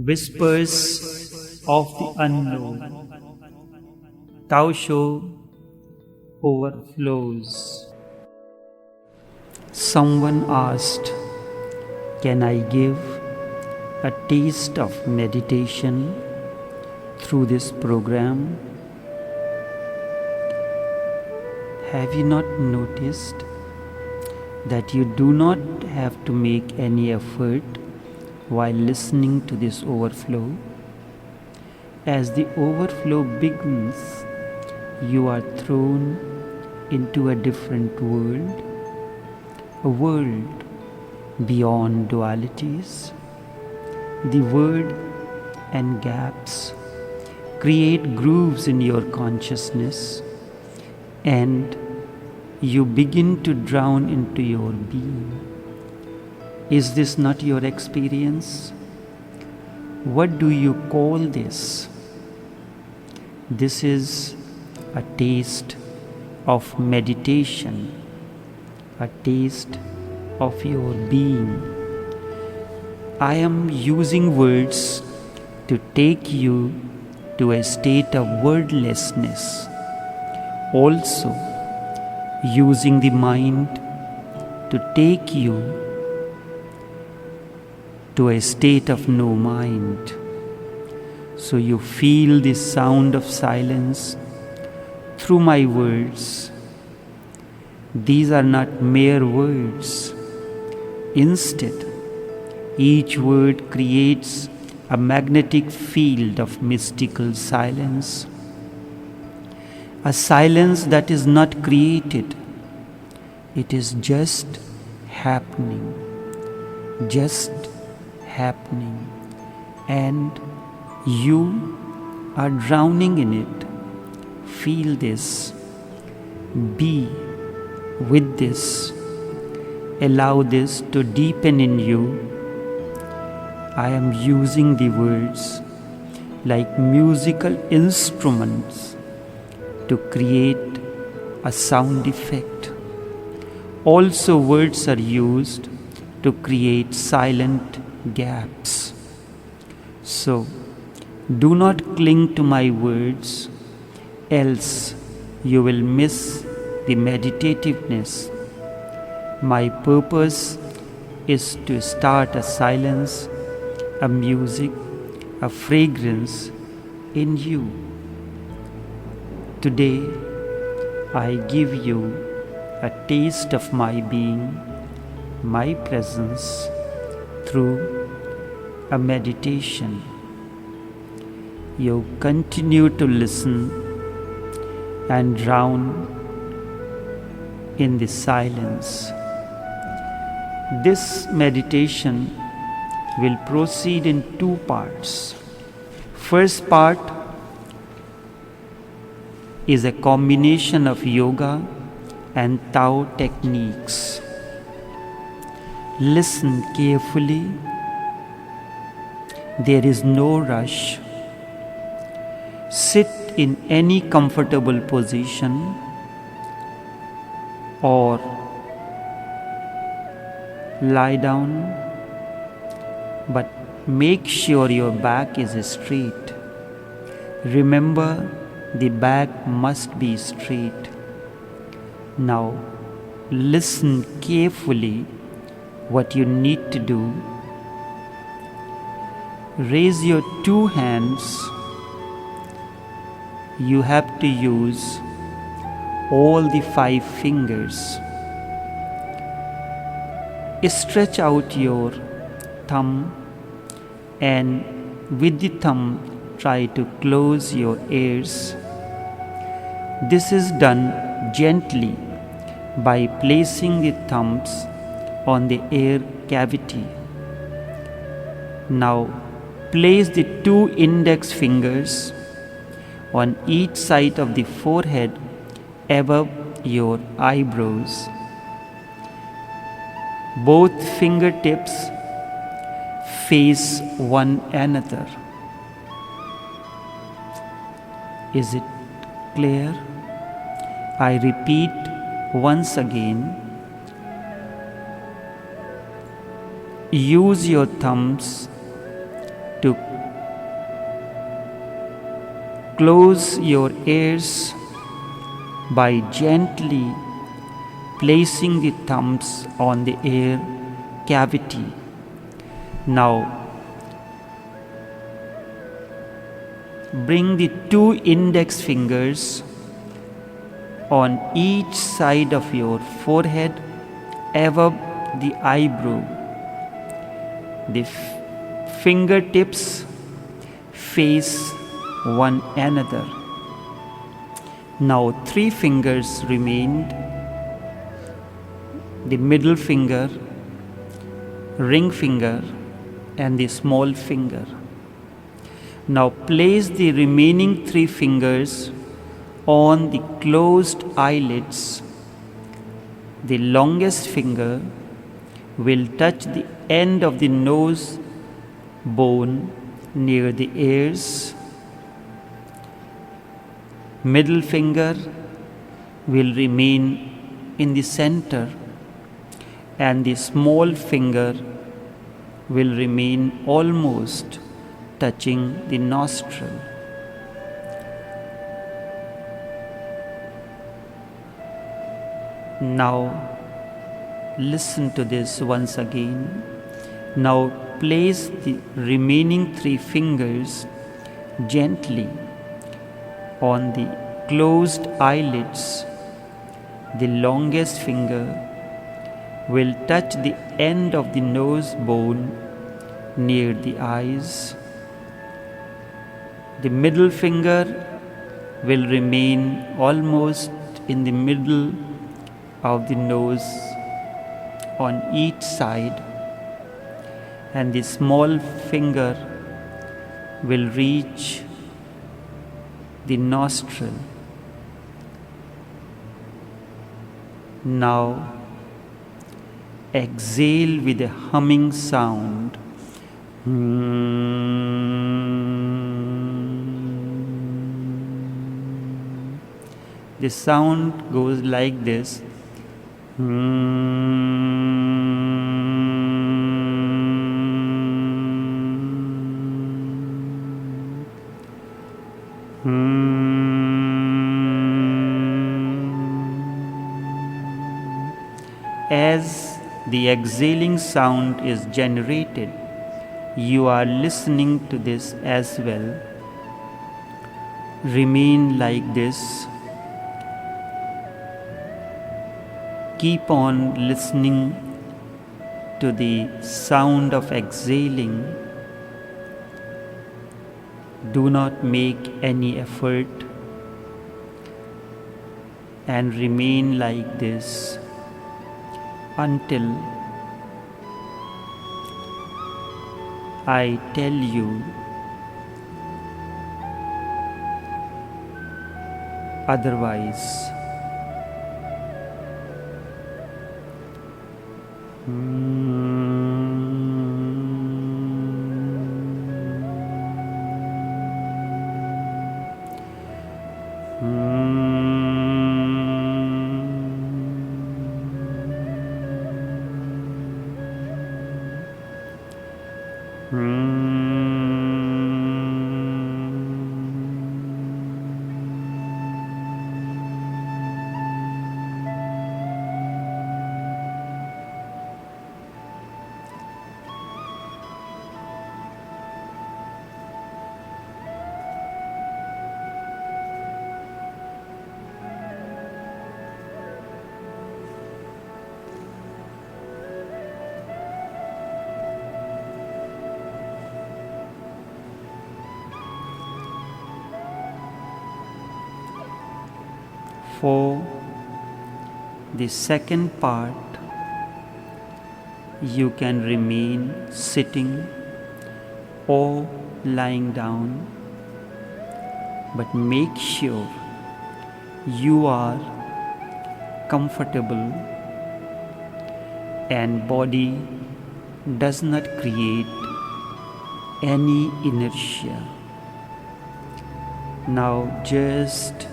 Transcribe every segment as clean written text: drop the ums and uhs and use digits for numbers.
Whispers of the unknown. Taosho overflows. Someone asked, "Can I give a taste of meditation through this program?" Have you not noticed that you do not have to make any effort while listening to this overflow? As the overflow begins, you are thrown into a different world, a world beyond dualities. The word and gaps create grooves in your consciousness, and you begin to drown into your being. Is this not your experience? What do you call this? This is a taste of meditation, a taste of your being. I am using words to take you to a state of wordlessness, also using the mind to take you to a state of no mind. So you feel the sound of silence through my words. These are not mere words. Instead, each word creates a magnetic field of mystical silence. A silence that is not created. It is just happening. Just happening, and you are drowning in it. Feel this, be with this, allow this to deepen in you. I am using the words like musical instruments to create a sound effect. Also, words are used to create silent gaps. So, do not cling to my words, else you will miss the meditativeness. My purpose is to start a silence, a music, a fragrance in you. Today, I give you a taste of my being, my presence, through a meditation. You continue to listen and drown in the silence. This meditation will proceed in two parts. First part is a combination of yoga and Tao techniques. Listen carefully. There is no rush. Sit in any comfortable position or lie down, but make sure your back is straight. Remember, the back must be straight. Now, listen carefully what you need to do. Raise your two hands. You have to use all the 5 fingers. Stretch out your thumb, and with the thumb try to close your ears. This is done gently by placing the thumbs on the ear cavity. Now, place the 2 index fingers on each side of the forehead above your eyebrows. Both fingertips face one another. Is it clear? I repeat once again. Use your thumbs to close your ears by gently placing the thumbs on the ear cavity. Now, bring the two index fingers on each side of your forehead above the eyebrow. The fingertips face one another. Now 3 fingers remained: the middle finger, ring finger, and the small finger. Now place the remaining 3 fingers on the closed eyelids. The longest finger will touch the end of the nose bone near the ears. Middle finger will remain in the center, and the small finger will remain almost touching the nostril. Now listen to this once again. Now place the remaining 3 fingers gently on the closed eyelids. The longest finger will touch the end of the nose bone near the eyes. The middle finger will remain almost in the middle of the nose on each side, and the small finger will reach the nostril. Now exhale with a humming sound. The sound goes like this. As the exhaling sound is generated, you are listening to this as well. Remain like this. Keep on listening to the sound of exhaling. Do not make any effort, and remain like this until I tell you otherwise. For the second part, you can remain sitting or lying down, but make sure you are comfortable and body does not create any inertia. Now just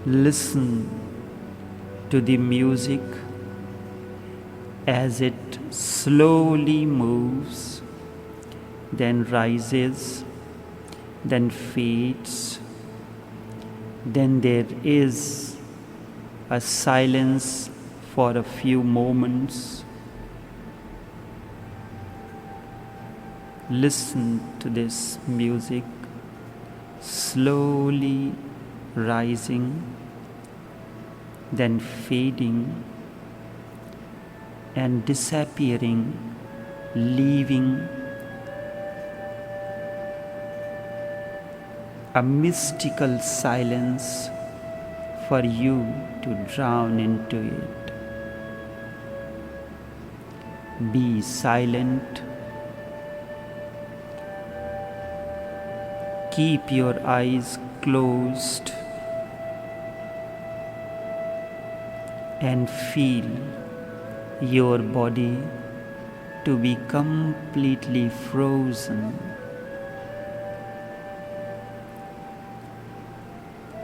listen to the music as it slowly moves, then rises, then fades, Then there is a silence for a few moments. Listen to this music slowly rising, then fading and disappearing, leaving a mystical silence for you to drown into it. Be silent. Keep your eyes closed and feel your body to be completely frozen.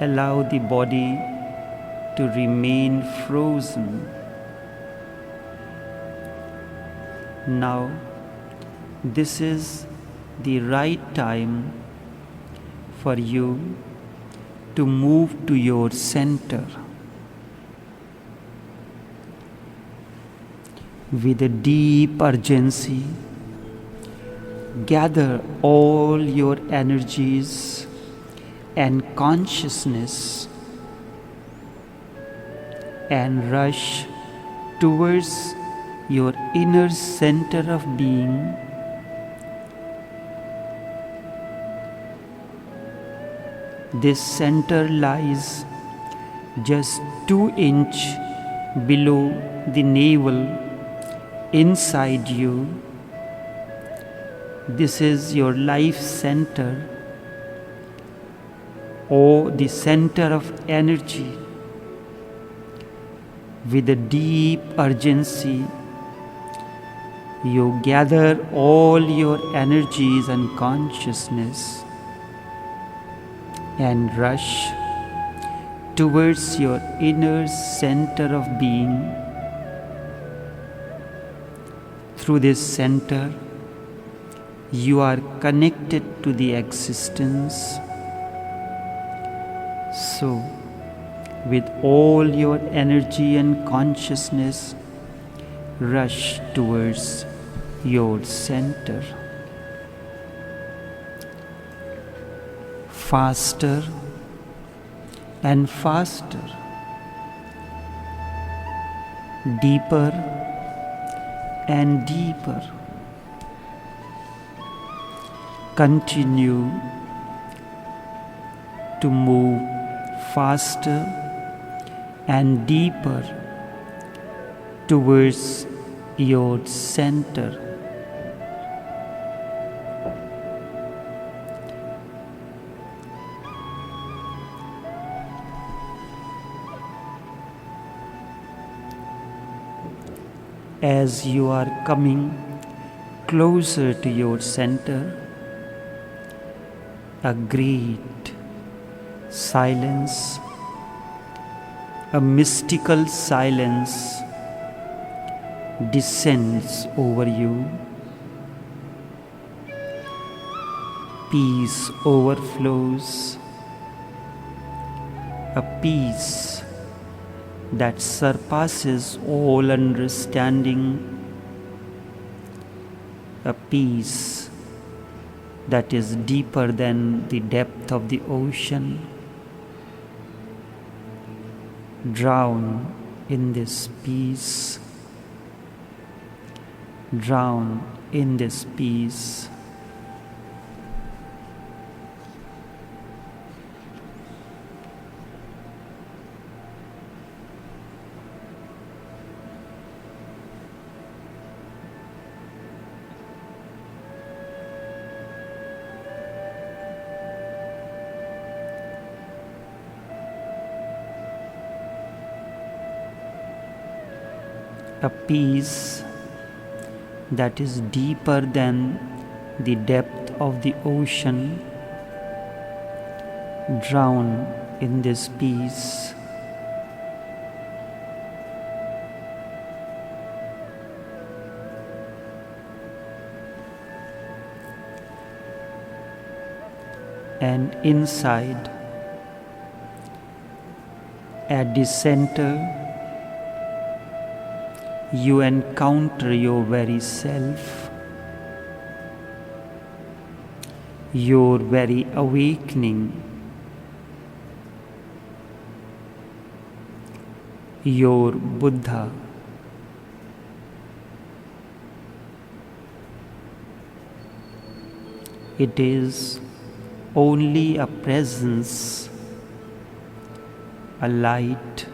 Allow the body to remain frozen. Now, this is the right time for you to move to your center. With a deep urgency, gather all your energies and consciousness and rush towards your inner center of being. This center lies just 2 inches below the navel inside you. This is your life center, or the center of energy. With a deep urgency, you gather all your energies and consciousness and rush towards your inner center of being. Through this center, you are connected to the existence. So, with all your energy and consciousness, rush towards your center. Faster and faster. Deeper and deeper. Continue to move faster and deeper towards your center. As you are coming closer to your center, a great silence, a mystical silence descends over you. Peace overflows, a peace that surpasses all understanding, a peace that is deeper than the depth of the ocean. Drown in this peace. Drown in this peace. A peace that is deeper than the depth of the ocean. Drown in this peace. And inside, At the center, you encounter your very self, your very awakening, your Buddha. It is only a presence, a light,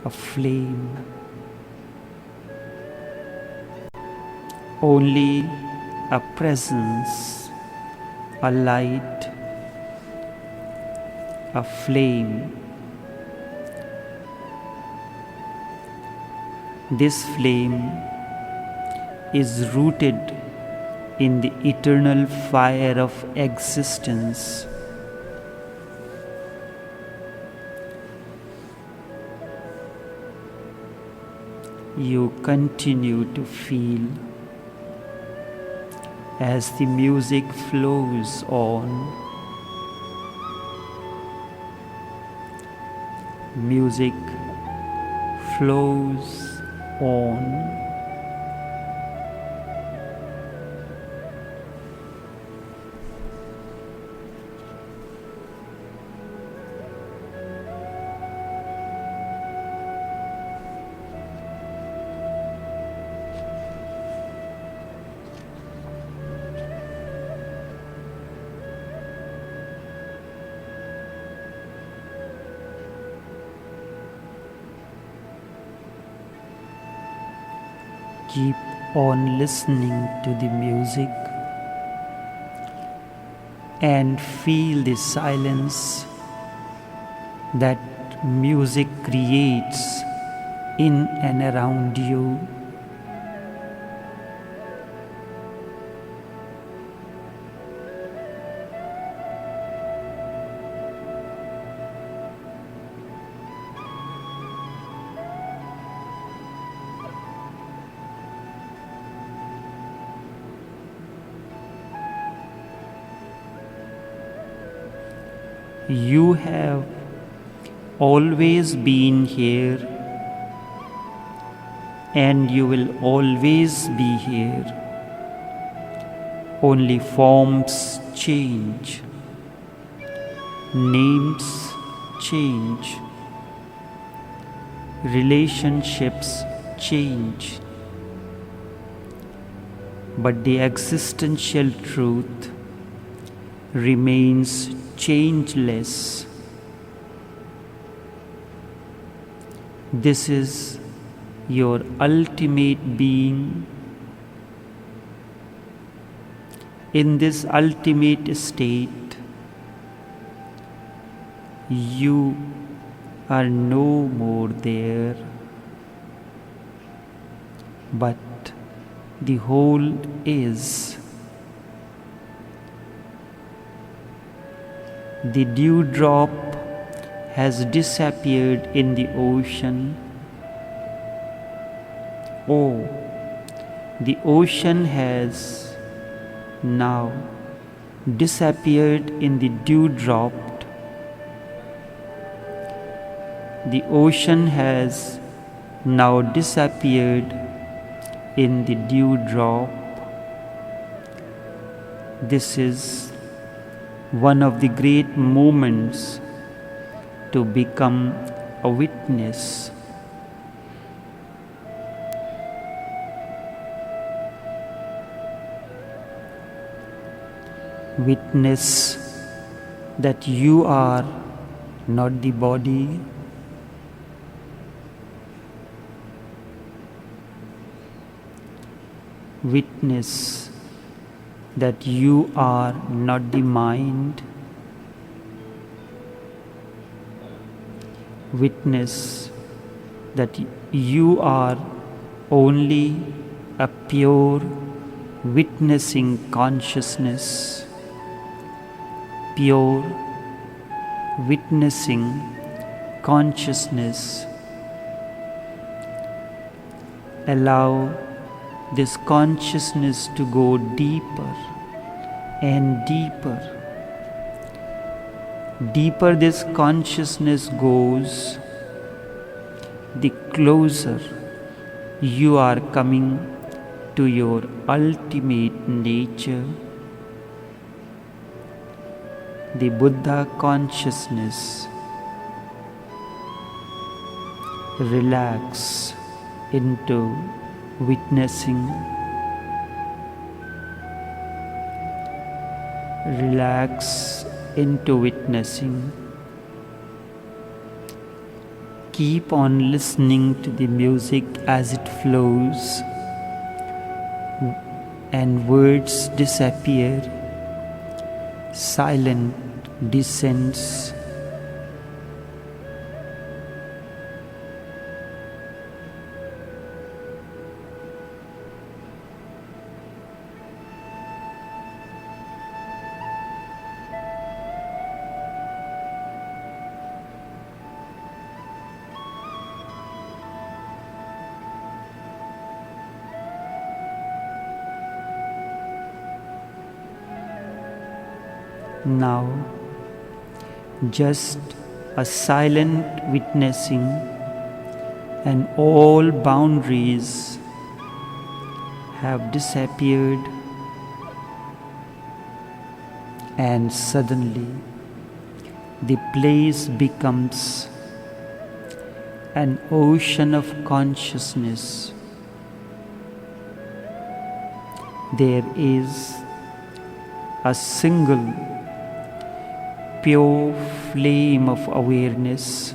a flame. Only a presence, a light, a flame. This flame is rooted in the eternal fire of existence. You continue to feel as the music flows on. Music flows on. Keep on listening to the music and feel the silence that music creates in and around you. You have always been here, and you will always be here. Only forms change, names change, relationships change, but the existential truth remains changeless. This is your ultimate being. In this ultimate state, you are no more there, but the whole is. The dewdrop has disappeared in the ocean. Oh, the ocean has now disappeared in the dewdrop. The ocean has now disappeared in the dewdrop. This is one of the great moments to become a witness. Witness that you are not the body. Witness that you are not the mind. Witness that you are only a pure witnessing consciousness. Pure witnessing consciousness. Allow this consciousness to go deeper and deeper deeper this consciousness goes, the closer you are coming to your ultimate nature, the Buddha consciousness. Relax into witnessing. Relax into witnessing. Keep on listening to the music as it flows, and words disappear, silent descends. Now, just a silent witnessing, and all boundaries have disappeared, and suddenly the place becomes an ocean of consciousness. There is a single pure flame of awareness.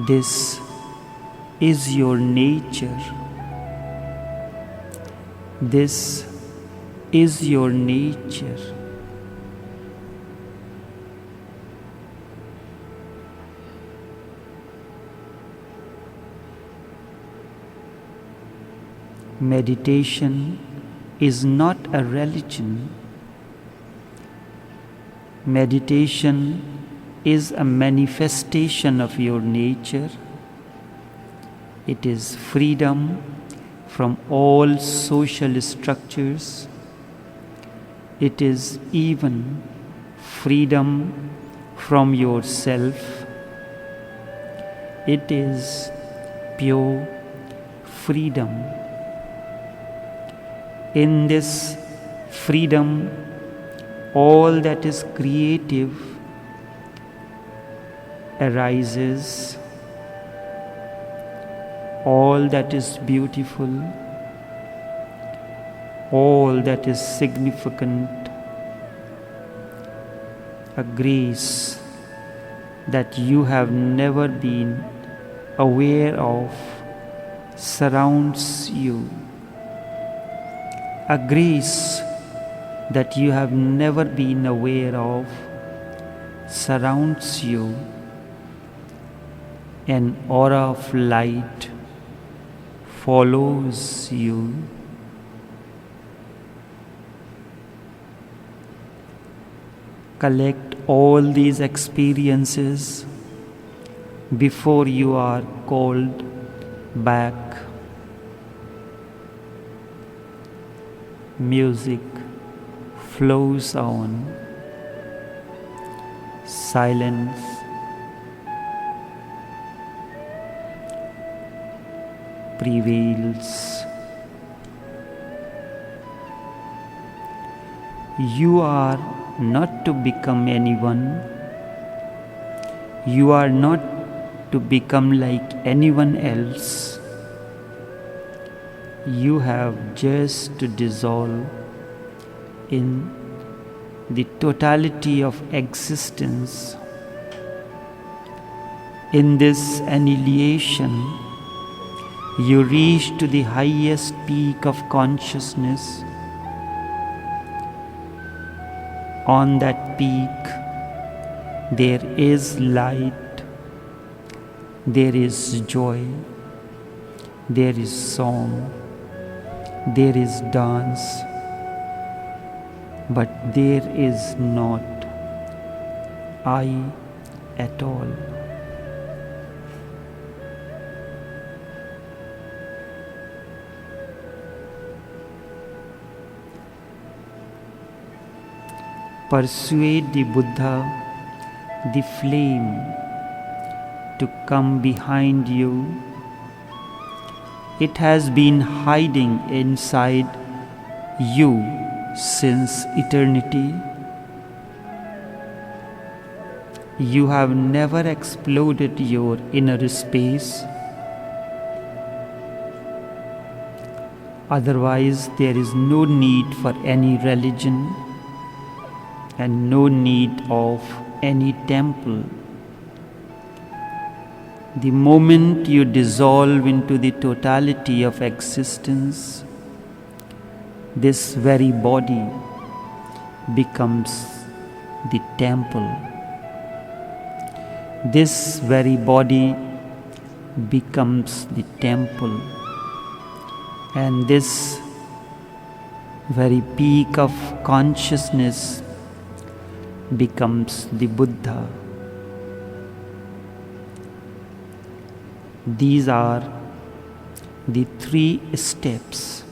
This is your nature. This is your nature. Meditation is not a religion. Meditation is a manifestation of your nature. It is freedom from all social structures. It is even freedom from yourself. It is pure freedom. In this freedom, all that is creative arises, all that is beautiful, all that is significant, a grace that you have never been aware of surrounds you. A grace that you have never been aware of surrounds you. An aura of light follows you. Collect all these experiences before you are called back. Music flows on. Silence prevails. You are not to become anyone. You are not to become like anyone else. You have just to dissolve in the totality of existence. In this annihilation, you reach to the highest peak of consciousness. On that peak, there is light, there is joy, there is song, there is dance, but there is not I at all. Persuade the Buddha, the flame, to come behind you. It has been hiding inside you since eternity. You have never exploded your inner space. Otherwise, there is no need for any religion and no need of any temple. The moment you dissolve into the totality of existence, this very body becomes the temple. This very body becomes the temple, and this very peak of consciousness becomes the Buddha. These are the 3 steps.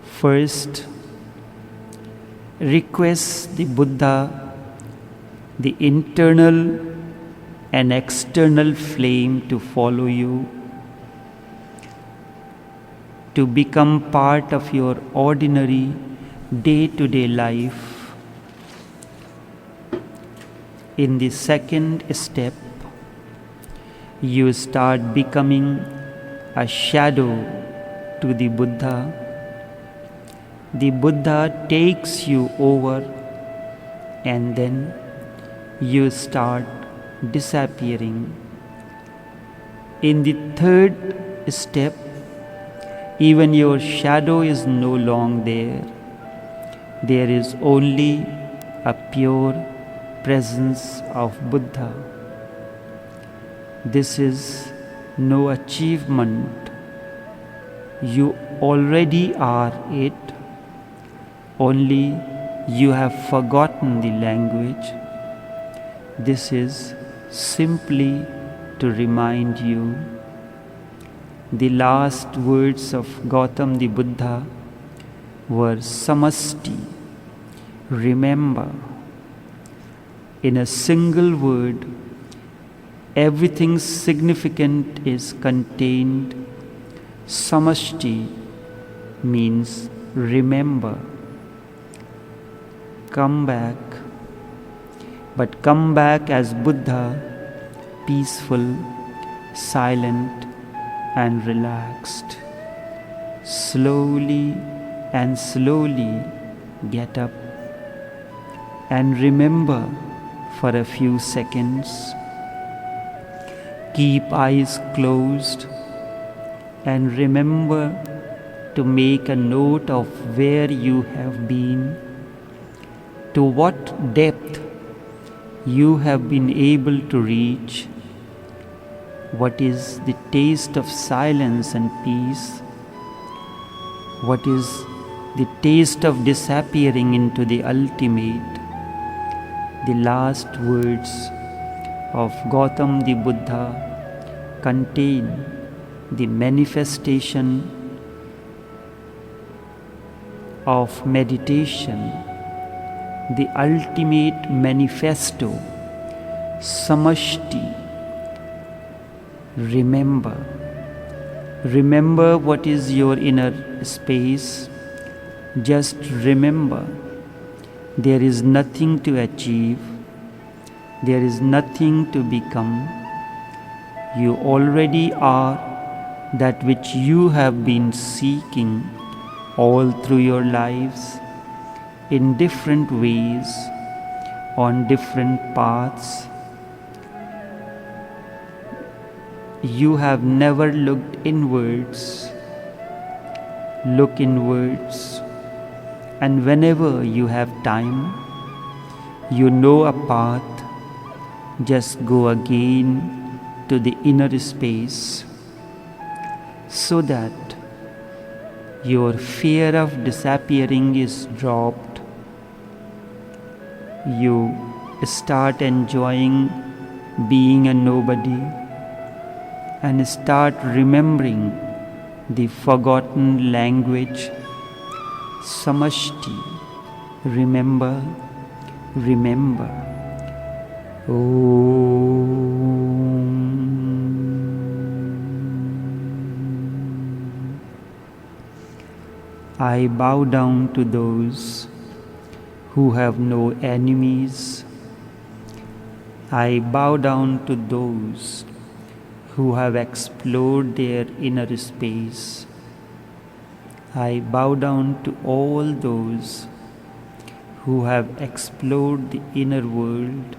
First, request the Buddha, the internal and external flame, to follow you, to become part of your ordinary day-to-day life. In the second step, you start becoming a shadow to the Buddha. The Buddha takes you over, and then you start disappearing. In the third step, even your shadow is no longer there. There is only a pure presence of Buddha. This is no achievement. You already are it, only you have forgotten the language. This is simply to remind you. The last words of Gautam the Buddha were samasti, remember. In a single word, everything significant is contained. Samasti means remember. Come back, but come back as Buddha, peaceful, silent, and relaxed. Slowly and slowly get up and remember for a few seconds. Keep eyes closed and remember to make a note of where you have been, to what depth you have been able to reach. What is the taste of silence and peace? What is the taste of disappearing into the ultimate? The last words of Gautam the Buddha contain the manifestation of meditation, the ultimate manifesto, samashti. Remember. Remember what is your inner space. Just remember. There is nothing to achieve. There is nothing to become. You already are that which you have been seeking all through your lives, in different ways, on different paths. You have never looked inwards. Look inwards, and whenever you have time, you know a path, just go again to the inner space, so that your fear of disappearing is dropped. You start enjoying being a nobody and start remembering the forgotten language, samashti, Remember, remember. Om. I bow down to those who have no enemies. I bow down to those who have explored their inner space. I bow down to all those who have explored the inner world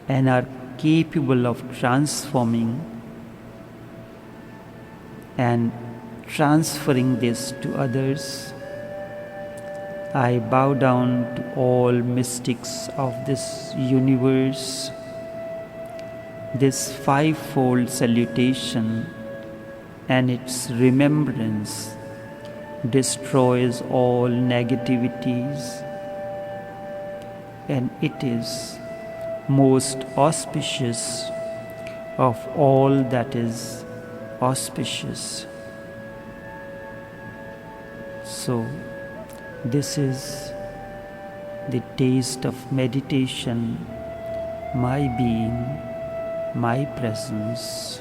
and are capable of transforming and transferring this to others. I bow down to all mystics of this universe. This fivefold salutation and its remembrance destroys all negativities, and it is most auspicious of all that is auspicious. So, this is the taste of meditation, my being, my presence.